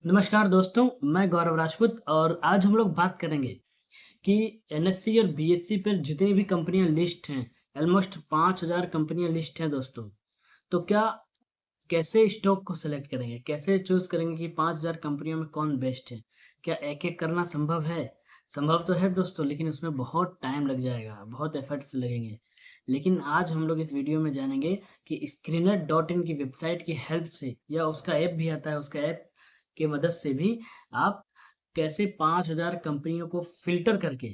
नमस्कार दोस्तों, मैं गौरव राजपूत और आज हम लोग बात करेंगे कि एनएससी और बीएससी पर जितनी भी कंपनियां लिस्ट हैं, ऑलमोस्ट 5000 कंपनियां लिस्ट हैं दोस्तों। तो क्या कैसे स्टॉक को सेलेक्ट करेंगे, कैसे चूज करेंगे कि 5000 कंपनियों में कौन बेस्ट है? क्या एक एक करना संभव है? संभव तो है दोस्तों, लेकिन उसमें बहुत टाइम लग जाएगा, बहुत एफर्ट्स लगेंगे। लेकिन आज हम लोग इस वीडियो में जानेंगे कि स्क्रीनर डॉट इन की वेबसाइट की हेल्प से, या उसका ऐप भी आता है, उसका ऐप की मदद से भी आप कैसे 5000 कंपनियों को फ़िल्टर करके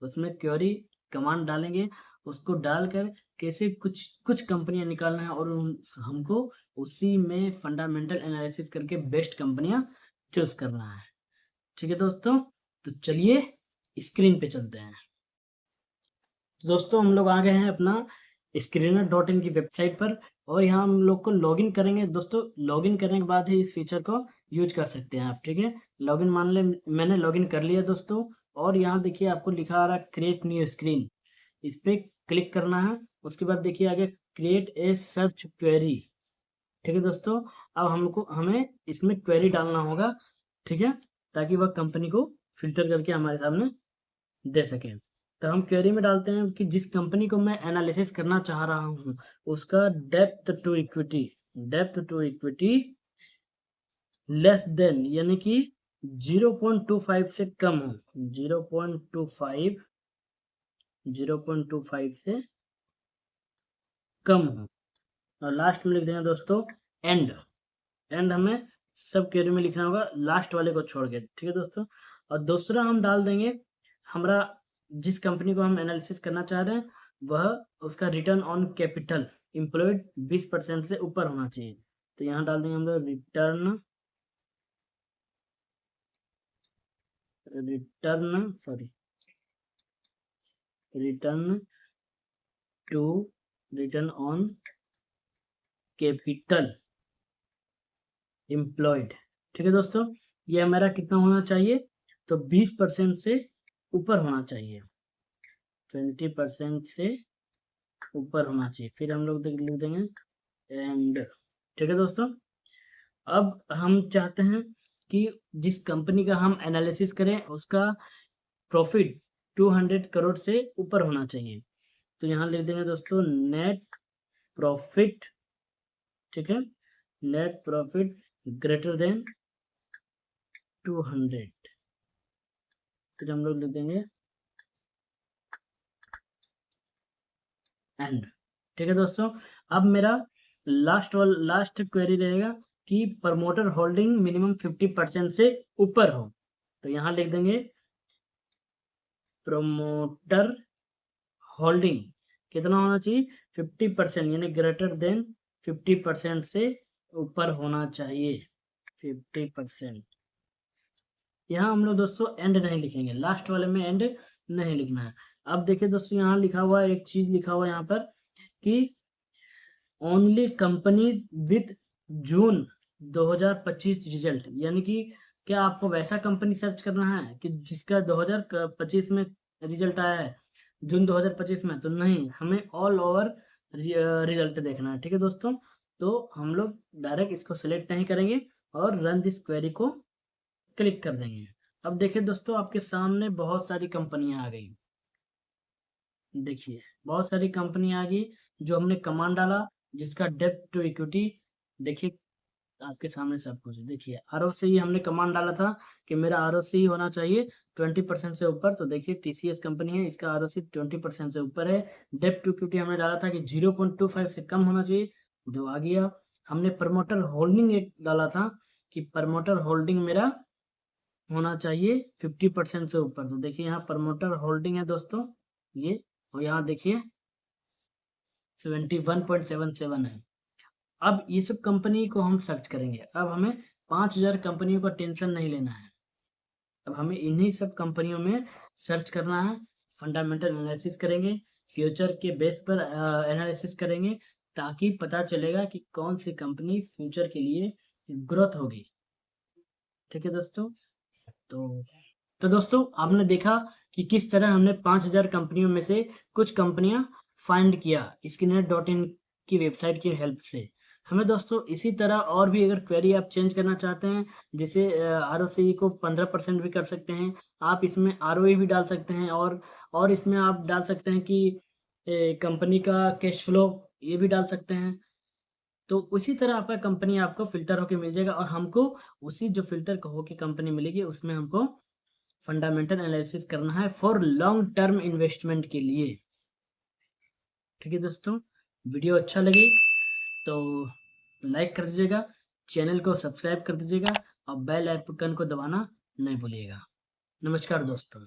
उसमें क्वेरी कमांड डालेंगे, उसको डालकर कैसे कुछ कुछ कंपनियाँ निकालना है और हमको उसी में फंडामेंटल एनालिसिस करके बेस्ट कंपनियाँ चूज़ करना है। ठीक है दोस्तों, तो चलिए स्क्रीन पे चलते हैं। तो दोस्तों हम लोग आ गए हैं अपना स्क्रीनर डॉट इन की वेबसाइट पर और यहाँ हम लोग को लॉगिन करेंगे। दोस्तों लॉगिन करने के बाद ही इस फीचर को यूज कर सकते हैं आप। ठीक है, लॉगिन मान ले मैंने लॉगिन कर लिया दोस्तों। और यहाँ देखिए आपको लिखा आ रहा है क्रिएट न्यू स्क्रीन, इस पे क्लिक करना है। उसके बाद देखिए आगे क्रिएट ए सर्च क्वेरी। ठीक है दोस्तों, अब हमें इसमें क्वेरी डालना होगा। ठीक है, ताकि वह कंपनी को फिल्टर करके हमारे सामने दे सकें। तो हम क्वेरी में डालते हैं कि जिस कंपनी को मैं एनालिसिस करना चाह रहा हूँ उसका डेप्थ टू इक्विटी लेस देन, यानी कि 0.25 से कम हो। 0.25 से कम हो। और लास्ट में लिख देंगे दोस्तों एंड। एंड हमें सब क्वेरी में लिखना होगा, लास्ट वाले को छोड़ के। ठीक है दोस्तों, और दूसरा हम डाल देंगे हमारा जिस कंपनी को हम एनालिसिस करना चाह रहे हैं वह उसका रिटर्न ऑन कैपिटल एम्प्लॉयड 20% से ऊपर होना चाहिए। तो यहाँ डाल देंगे हम लोग return to return on capital employed. ठीक है दोस्तों, ये हमारा कितना होना चाहिए? तो 20% से ऊपर होना चाहिए, 20% से ऊपर होना चाहिए। फिर हम लोग लिख देंगे एंड। ठीक है दोस्तों, अब हम चाहते हैं कि जिस कंपनी का हम एनालिसिस करें उसका प्रॉफिट 200 करोड़ से ऊपर होना चाहिए। तो यहाँ लिख देंगे दोस्तों नेट प्रॉफिट। ठीक है, नेट प्रॉफिट ग्रेटर देन 200। फिर हम लोग लिख देंगे एंड। ठीक है दोस्तों, अब मेरा लास्ट क्वेरी रहेगा कि प्रमोटर होल्डिंग मिनिमम 50% से ऊपर हो। तो यहाँ लिख देंगे प्रमोटर होल्डिंग कितना होना चाहिए? 50%, यानी ग्रेटर देन 50% से ऊपर होना चाहिए। 50%। यहाँ हम लोग दोस्तों एंड नहीं लिखेंगे, लास्ट वाले में एंड नहीं लिखना है। अब देखिए दोस्तों यहाँ लिखा हुआ है, एक चीज लिखा हुआ है यहाँ पर कि only companies with June 2025 result, यानी कि क्या आपको वैसा कंपनी सर्च करना है कि जिसका 2025 में रिजल्ट आया है, जून 2025 में? तो नहीं, हमें ऑल ओवर रिजल्ट देखना है। ठीक है दोस्तों, तो हम लोग डायरेक्ट इसको सिलेक्ट नहीं करेंगे और रन दिस क्वेरी को क्लिक कर देंगे। अब देखिए दोस्तों आपके सामने बहुत सारी कंपनियां आ गई। देखिए बहुत सारी कंपनियां आ गई जो हमने कमांड डाला, जिसका डेप्थ टू इक्विटी देखिए आपके सामने सब कुछ है। देखिए आरओसी हमने कमांड डाला था कि मेरा आरओसी होना चाहिए 20% से ऊपर। तो देखिए टीसीएस कंपनी है, इसका आरओसी 20% से ऊपर है। डेप्थ टू इक्विटी हमने डाला था कि 0.25 से कम होना चाहिए, जो आ गया। हमने प्रमोटर होल्डिंग एक डाला था कि प्रमोटर होल्डिंग मेरा होना चाहिए 50% से ऊपर। तो देखिए यहाँ प्रमोटर होल्डिंग है दोस्तों ये, और यहाँ देखिए 71.77 है। अब ये सब कंपनी को हम सर्च करेंगे। अब हमें 5000 कंपनियों का टेंशन नहीं लेना है, अब हमें इन्हीं सब कंपनियों में सर्च करना है। फंडामेंटल एनालिसिस करेंगे, फ्यूचर के बेस पर एनालिसिस करेंगे, ताकि पता चलेगा कि कौन सी कंपनी फ्यूचर के लिए ग्रोथ होगी। ठीक है दोस्तों, तो दोस्तों आपने देखा कि किस तरह हमने 5000 कंपनियों में से कुछ कंपनियां फाइंड किया स्किनर डॉट इन की वेबसाइट की हेल्प से। हमें दोस्तों इसी तरह और भी अगर क्वेरी आप चेंज करना चाहते हैं, जैसे आरओसीई को 15% भी कर सकते हैं, आप इसमें आरओई भी डाल सकते हैं, और इसमें आप डाल सकते हैं कि कंपनी का कैश फ्लो ये भी डाल सकते हैं। तो उसी तरह आपका कंपनी आपको फ़िल्टर होके मिल जाएगा, और हमको उसी जो फ़िल्टर होके कंपनी मिलेगी उसमें हमको फंडामेंटल एनालिसिस करना है फॉर लॉन्ग टर्म इन्वेस्टमेंट के लिए। ठीक है दोस्तों, वीडियो अच्छा लगे तो लाइक कर दीजिएगा, चैनल को सब्सक्राइब कर दीजिएगा और बेल आइकन को दबाना नहीं भूलिएगा। नमस्कार दोस्तों।